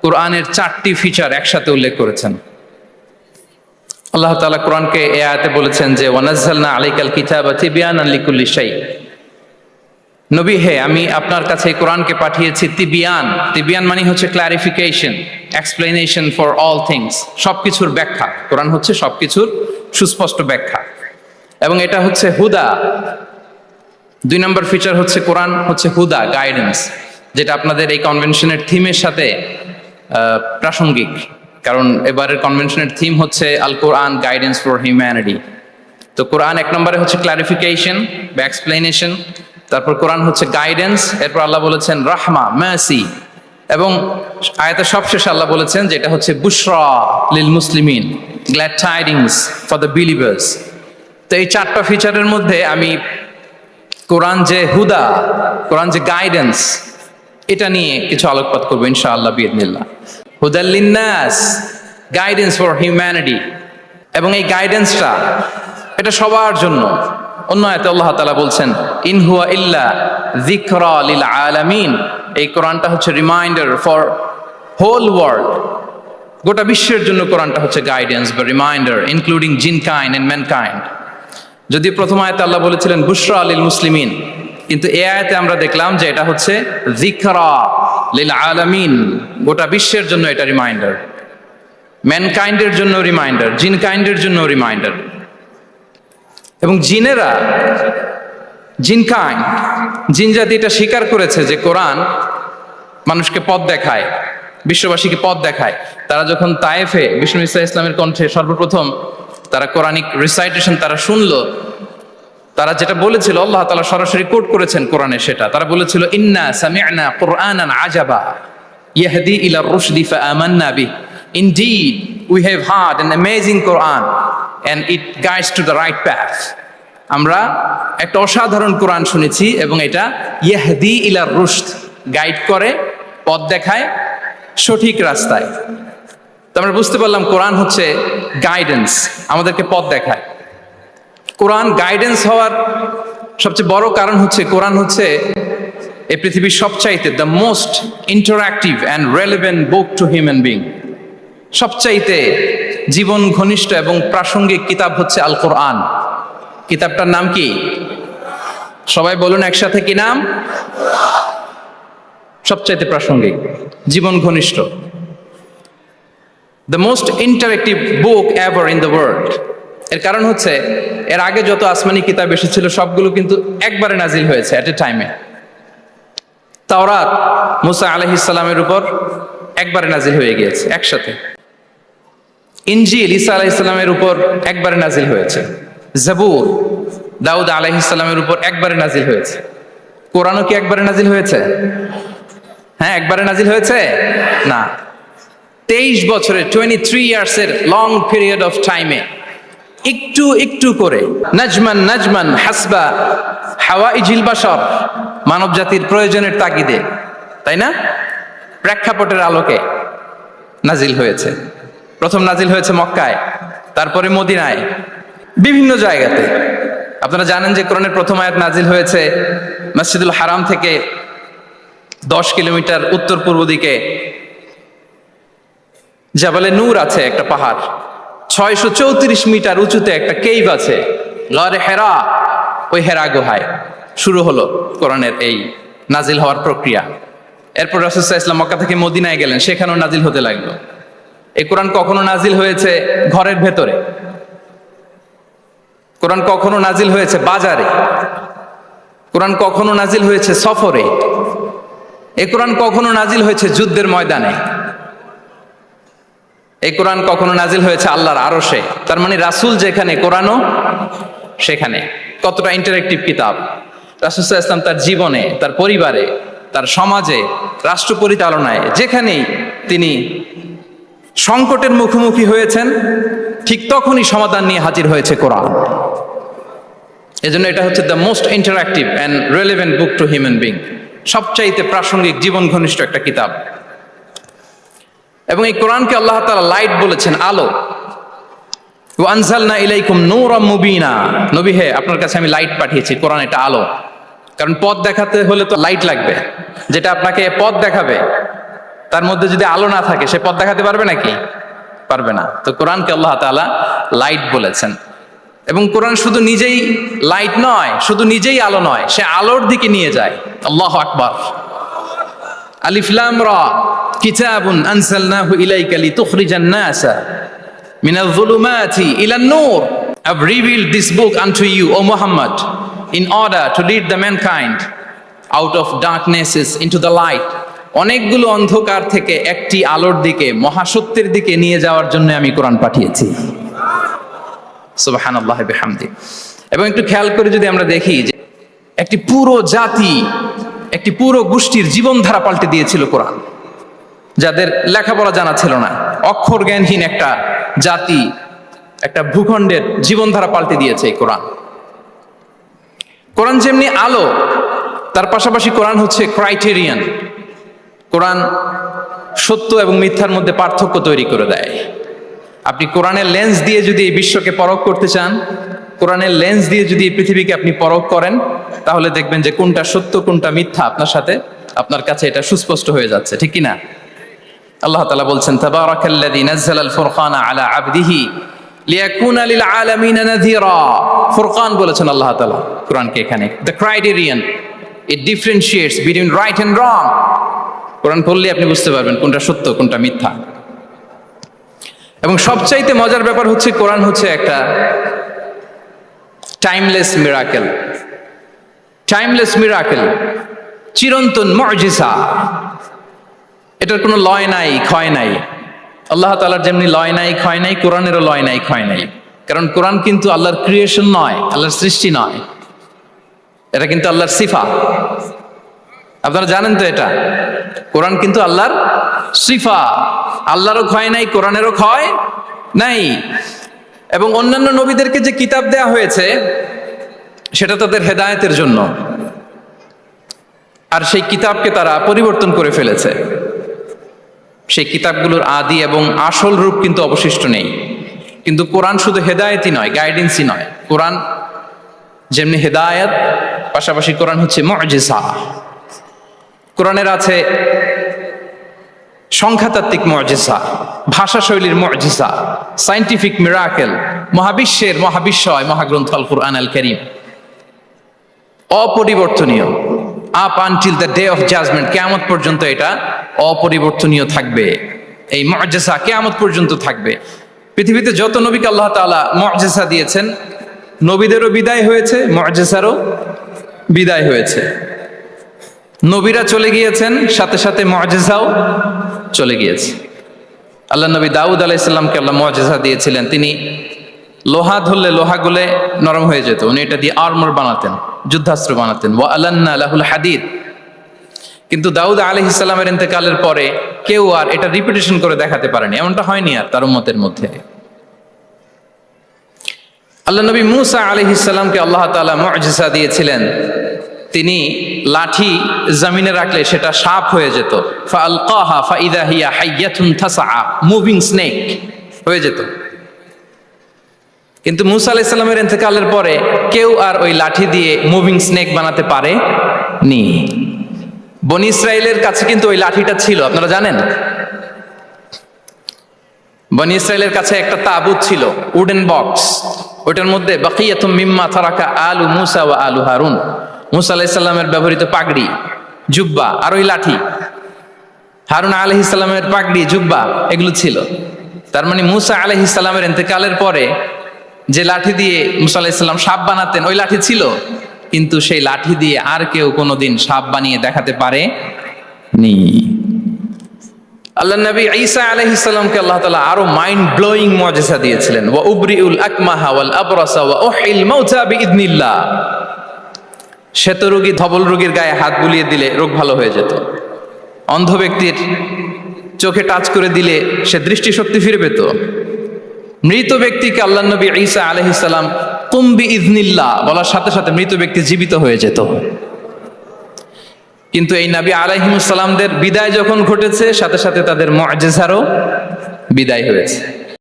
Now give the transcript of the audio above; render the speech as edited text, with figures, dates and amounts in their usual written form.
কোরআনের 4টি ফিচার একসাথে উল্লেখ করেছেন। আল্লাহ তাআলা কোরআনকে এই আয়াতে বলেছেন যে ওয়ানাজ্জালনা আলাইকাল কিতাবা তিবয়ানান লিকুল্লি শাই। নবী হে, আমি আপনার কাছে এই কোরআনকে পাঠিয়েছি তিবিয়ান। তিবিয়ান মানে হচ্ছে clarification, explanation for all things, সবকিছুর ব্যাখ্যা। কোরআন হচ্ছে সবকিছুর সুস্পষ্ট ব্যাখ্যা, এবং এটা হচ্ছে হুদা। 2 নম্বর ফিচার হচ্ছে কোরআন হচ্ছে হুদা, গাইডেন্স, যেটা আপনাদের এই কনভেনশনের থিমের সাথে প্রাসঙ্গিক। কারণ এবারের কনভেনশনের থিম হচ্ছে আল কোরআন গাইডেন্স ফর হিউম্যানিটি। তো কোরআন 1 নম্বরে হচ্ছে ক্লারিফিকেশন বা এক্সপ্লেনেশন, তারপর কোরআন হচ্ছে গাইডেন্স, এরপর আল্লাহ বলেছেন রাহমা, মার্সি, এবং আয়াতের সবশেষে আল্লাহ বলেছেন যে এটা হচ্ছে বুশরা লিল মুসলিমিন, glad tidings for the believers. তো এই 4টা ফিচারের মধ্যে আমি কোরআন যে হুদা, কোরআন যে গাইডেন্স, এটা নিয়ে কিছু আলোকপাত করবো ইনশাআল্লাহ বিইذনিল্লাহ। হুদাল লিন্নাস, গাইডেন্স ফর হিউম্যানিটি, এবং এই গাইডেন্সটা এটা সবার জন্য। অন্য আয়াতে আল্লাহ তাআলা বলছেন ইন হুয়া ইল্লা যিকরা লিল আলামিন। এই কোরআনটা হচ্ছে রিমাইন্ডার ফর হোল ওয়ার্ল্ড, গোটা বিশ্বের জন্য কোরআনটা হচ্ছে গাইডেন্স বা reminder, including jinnkind and mankind. যদি প্রথম আয়াতে আল্লাহ বলেছিলেন বুশরা লিল মুসলিমিন, কিন্তু এই আয়াতে আমরা দেখলাম যে এটা হচ্ছে যিকরা লিল আলামিন, গোটা বিশ্বের জন্য এটা রিমাইন্ডার, ম্যানকাইন্ডের জন্য রিমাইন্ডার, জিনকাইন্ডের জন্য রিমাইন্ডার। এবং জিনেরা, জিনকাইন্ড, জিন জাতি এটা স্বীকার করেছে যে কোরআন মানুষকে পথ দেখায়, বিশ্ববাসীকে পথ দেখায়। তারা যখন তায়েফে বিষ্ণু ঈসা ইসলামের কণ্ঠে সর্বপ্রথম তারা কোরআনিক রিসাইটেশন তারা শুনলো, তারা যেটা বলেছিল আল্লাহ তাআলা সরাসরি কোট করেছেন কোরআনে, সেটা তারা বলেছিল ইন্না সামি'না কুরআনান আজাবা ইয়াহদি ইলা রুশদি ফাআমান্না বিহি, indeed we have heard an amazing Quran and it guides to the right path. আমরা একটা অসাধারণ কোরআন শুনেছি এবং এটা ইয়াহদি ইলা রুশদ, গাইড করে, পথ দেখায় সঠিক রাস্তায়। তো আমরা বুঝতে পারলাম কোরআন হচ্ছে গাইডেন্স, আমাদেরকে পথ দেখায়। কোরআন গাইডেন্স হওয়ার সবচেয়ে বড় কারণ হচ্ছে কোরআন হচ্ছে এই পৃথিবীর সবচাইতে the most interactive and relevant book to human being. সবচাইতে জীবন ঘনিষ্ঠ এবং প্রাসঙ্গিক কিতাব হচ্ছে আল কোরআন। কিতাবটার নাম কি? সবাই বলুন একসাথে, কি নাম? সবচাইতে প্রাসঙ্গিক, জীবন ঘনিষ্ঠ, the most interactive book ever in the world. এর কারণ হচ্ছে এর আগে যত আসমানি কিতাব এসেছিল সবগুলো কিন্তু একবারে নাজিল হয়েছে এট এ টাইমে। তাওরাত মুসা আলাইহিস সালামের উপর একবারে নাজিল হয়ে গিয়েছে একসাথে। ইনজিল ঈসা আলাইহিস সালামের উপর একবারে নাজিল হয়েছে। জাবুর দাউদ আলাইহিস সালামের উপর একবারে নাজিল হয়েছে। কোরআনও কি একবারে নাজিল হয়েছে? হ্যাঁ, একবারে নাজিল হয়েছে না, 23 বছরের 23 ইয়ার্সের লং পিরিয়ড অফ টাইমে একটু একটু করে নাজমান নাজমান হাসবা হাওয়াইজিল বাশার, মানব জাতির প্রয়োজনের তাগিদে, তাই না, প্রেক্ষাপটের আলোকে নাজিল হয়েছে। প্রথম নাজিল হয়েছে মক্কায়, তারপরে মদিনায়, বিভিন্ন জায়গাতে। আপনারা জানেন যে কোরআনের প্রথম আয়াত নাজিল হয়েছে মসজিদুল হারাম থেকে 10 কিলোমিটার উত্তর পূর্ব দিকে জাবালে নূর আছে, একটা পাহাড়, 634 মিটার উঁচুতে একটা কেইভ আছে, গারে হেরা। ওই হেরা গুহায় শুরু হলো কোরআনের এই নাজিল হওয়ার প্রক্রিয়া। এরপর রাসূল সাল্লাল্লাহু আলাইহি ওয়াসাল্লাম মক্কা থেকে মদিনায় গেলেন, সেখানেও নাজিল হতে লাগলো। এই কোরআন কখনো নাজিল হয়েছে ঘরের ভেতরে, কোরআন কখনো নাজিল হয়েছে বাজারে, কোরআন কখনো নাজিল হয়েছে সফরে, এই কোরআন কখনো নাজিল হয়েছে যুদ্ধের ময়দানে, এই কোরআন কখনো নাজিল হয়েছে আল্লাহর আরশে। তার মানে রাসূল যেখানে, কোরআনও সেখানে। কতটা ইন্টারেক্টিভ কিতাব! রাসূল সাল্লাল্লাহু আলাইহি ওয়াসাল্লাম তার জীবনে, তার পরিবারে, তার সমাজে, রাষ্ট্র পরিচালনায় যেখানেই তিনি সংকটের মুখোমুখি হয়েছেন, ঠিক তখনই সমাধান নিয়ে হাজির হয়েছে কোরআন। এজন্য এটা হচ্ছে the most interactive and relevant book to human being, সবচাইতে প্রাসঙ্গিক, জীবন ঘনিষ্ঠ একটা কিতাব। এবং এই কোরআনকে আল্লাহ তাআলা লাইট বলেছেন, আলো। ওয়া আনজালনা ইলাইকুম নূরাম মুবিনা, নবী হে, আপনার কাছে আমি লাইট পাঠিয়েছি। কোরআন এটা আলো, কারণ পথ দেখাতে হলে তো লাইট লাগবে, যেটা আপনাকে পথ দেখাবে, তার মধ্যে যদি আলো না থাকে সে পথ দেখাতে পারবে নাকি? পারবে না। তো কোরআনকে আল্লাহ তাআলা লাইট বলেছেন। এবং কোরআন শুধু নিজেই লাইট নয়, শুধু নিজেই আলো নয়, সে আলোর দিকে নিয়ে যায়। আল্লাহু আকবার। আলিফ লাম রা কিতাবুন আনজালনাহু ইলাইকা লিতুখরিজান নাসা মিনাল যুলুমাতি ইলান নূর। I've revealed this book unto you, O Muhammad, in order to lead the mankind out of darknesses into the light. অনেকগুলো অন্ধকার থেকে একটি আলোর দিকে, মহাসত্যের দিকে নিয়ে যাওয়ার জন্য আমি কোরআন পাঠিয়েছি। সুবহানাল্লাহ বিহামদি। এবং একটু খেয়াল করে যদি আমরা দেখি যে একটি পুরো জাতি, একটি পুরো গোষ্ঠীর জীবনধারা পাল্টে দিয়েছিল কোরআন, যাদের লেখাপড়া জানা ছিল না, অক্ষর জ্ঞানহীন একটা জাতি, একটা ভূখণ্ডের জীবনধারা পাল্টে দিয়েছে এই কোরআন। কোরআন যেমনি আলো, তার পাশাপাশি কোরআন হচ্ছে ক্রাইটেরিয়ান। কোরআন সত্য এবং মিথ্যার মধ্যে পার্থক্য তৈরি করে দেয়। আপনি কোরআনের লেন্স দিয়ে যদি এই বিশ্বকে পরখ করতে চান, কোরআনের লেন্স দিয়ে যদি এই পৃথিবীকে আপনি পরখ করেন, তাহলে দেখবেন যে কোনটা সত্য কোনটা মিথ্যা আপনার কাছে এটা সুস্পষ্ট হয়ে যাচ্ছে, ঠিক কিনা? আল্লাহ তাআলা বলছেন, তাবারাকাল্লাযী নাযালাল ফুরকানা আলা আবদিহি লিয়াকুনা লিল আলামিনা নাযীরা। ফুরকান বলেছেন আল্লাহ তাআলা কোরআনকে এখানে। The criterion, it differentiates between right and wrong. Quran পড়লে আপনি বুঝতে পারবেন কোনটা সত্য কোনটা মিথ্যা। এবং সবচাইতে মজার ব্যাপার হচ্ছে কোরআন হচ্ছে একটা টাইমলেস মিরাকেল। টাইমলেস মিরাকেল, চিরন্তন মুজিজা। এটার কোনো লয় নাই, ক্ষয় নাই। আল্লাহ তাআলার যেমনি লয় নাই, ক্ষয় নাই, কোরআনেরও লয় নাই, ক্ষয় নাই। কারণ কোরআন কিন্তু আল্লাহর ক্রিয়েশন নয়, আল্লাহর সৃষ্টি নয়, এটা কিন্তু আল্লাহর সিফা। আপনারা জানেন তো এটা? কোরআন কিন্তু আল্লাহর সিফা। আল্লাহরও ক্ষয় নাই, কোরআনেরও ক্ষয় নাই। এবং অন্যান্য নবীদেরকে যে কিতাব দেয়া হয়েছে সেটা তাদের হেদায়েতের জন্য, আর সেই কিতাবকে তারা পরিবর্তন করে ফেলেছে। সেই কিতাবগুলোর আদি এবং আসল রূপ কিন্তু অবশিষ্ট নেই। কিন্তু কোরআন শুধু হেদায়েতই নয়, গাইডেন্সই নয়। কোরআন যেমনি হেদায়েত, পাশাপাশি কোরআন হচ্ছে মুজিজা। কোরআনের আছে সংখ্যাতাত্ত্বিক মুজিজা, ভাষা শৈলীর মুজিজা, সায়েন্টিফিক মিরাকেল, মহাবিশ্বের মহাবিস্ময় মহাগ্রন্থ আল কুরআন আল কারীম, অপরিবর্তনীয়। Up until the day of judgement, কিয়ামত পর্যন্ত এটা অপরিবর্তনীয় থাকবে। এই মুজিজা কিয়ামত পর্যন্ত থাকবে। পৃথিবীতে যত নবীকে আল্লাহ তাআলা মুজিজা দিয়েছেন, নবীদেরও বিদায় হয়েছে, মুজিজারও বিদায় হয়েছে। নবীরা চলে গিয়েছেন, সাথে সাথে মুজিজাও চলে গিয়েছে। আল্লাহ নবী দাউদ আলাইহিস সালামকে আল্লাহ মুজিজা দিয়েছিলেন। তিনি লোহা ধরলে লোহা গলে নরম হয়ে যেত, উনি এটা দিয়ে আর্মর বানাতেন, যুদ্ধাস্ত্র বানাতেন। ওয়া আলান্না লাহুল হাদিদ। কিন্তু দাউদ আলাইহিস সালামের ইন্তেকালের পরে কেউ আর এটা রিপিটেশন করে দেখাতে পারেনি, এমনটা হয়নি আর তার উম্মতের মধ্যে। আল্লাহ নবী মূসা আলাইহিস সালামকে আল্লাহ তাআলা মুজিজা দিয়েছিলেন। তিনি লাঠি জমিনে রাখলে সেটা সাপ হয়ে যেত। ফাআলকাহা ফাইদা হিয়া হাইয়াতুন তাসআ, মুভিং স্নেক হয়ে যেত। কিন্তু মূসা আলাইহিস সালামের ইন্তেকালের পরে কেউ আর ওই লাঠি দিয়ে মুভিং স্নেক বানাতে পারে নি। বনি ইসরাইলের কাছে কিন্তু ওই লাঠিটা ছিল, আপনারা জানেন? বনি ইসরাইলের কাছে একটা তাবুত ছিল, উডেন বক্স। ওইটার মধ্যে বাকিয়াতুম মিম্মা তারাকা আলু মূসা ওয়া আলু হারুন, মূসা আলাইহিস সালামের ব্যবহৃত পাগড়ি, জুব্বা, আর ওই লাঠি, হারুন আলাইহিস সালামের পাগড়ি, জুব্বা, এগুলো ছিল। তার মানে মূসা আলাইহিস সালামের ইন্তেকালের পরে যে লাঠি দিয়ে মূসা আলাইহিস সালাম সাপ বানাতেন, ওই লাঠি ছিল, কিন্তু সেই লাঠি দিয়ে আর কেউ কোনোদিন সাপ বানিয়ে দেখাতে পারে নি। আল্লাহ নবী ঈসা আলাইহিস সালামকে আল্লাহ তাআলা আরো মাইন্ড ব্লোয়িং মুজিজা দিয়েছিলেন। ওয়া উবরিউল আকমাহা ওয়াল আবরাসা ওয়া উহিল মাউতা বিইذনিল্লাহ। শ্বেত রোগী, ধবল রোগীর গায়ে হাত বুলিয়ে দিলে রোগ ভালো হয়ে যেত। অন্ধ ব্যক্তির চোখে টাচ করে দিলে সে দৃষ্টিশক্তি ফিরে পেত। মৃত ব্যক্তিকে আল্লাহ নবী ঈসা আলাইহিস সালাম কুম বিইذনিল্লাহ বলার সাথে সাথে মৃত ব্যক্তি জীবিত হয়ে যেত। কিন্তু এই নবী আলাইহিস সালামদের বিদায় যখন ঘটেছে, সাথে সাথে তাদের মুজিজারও বিদায় হয়েছে।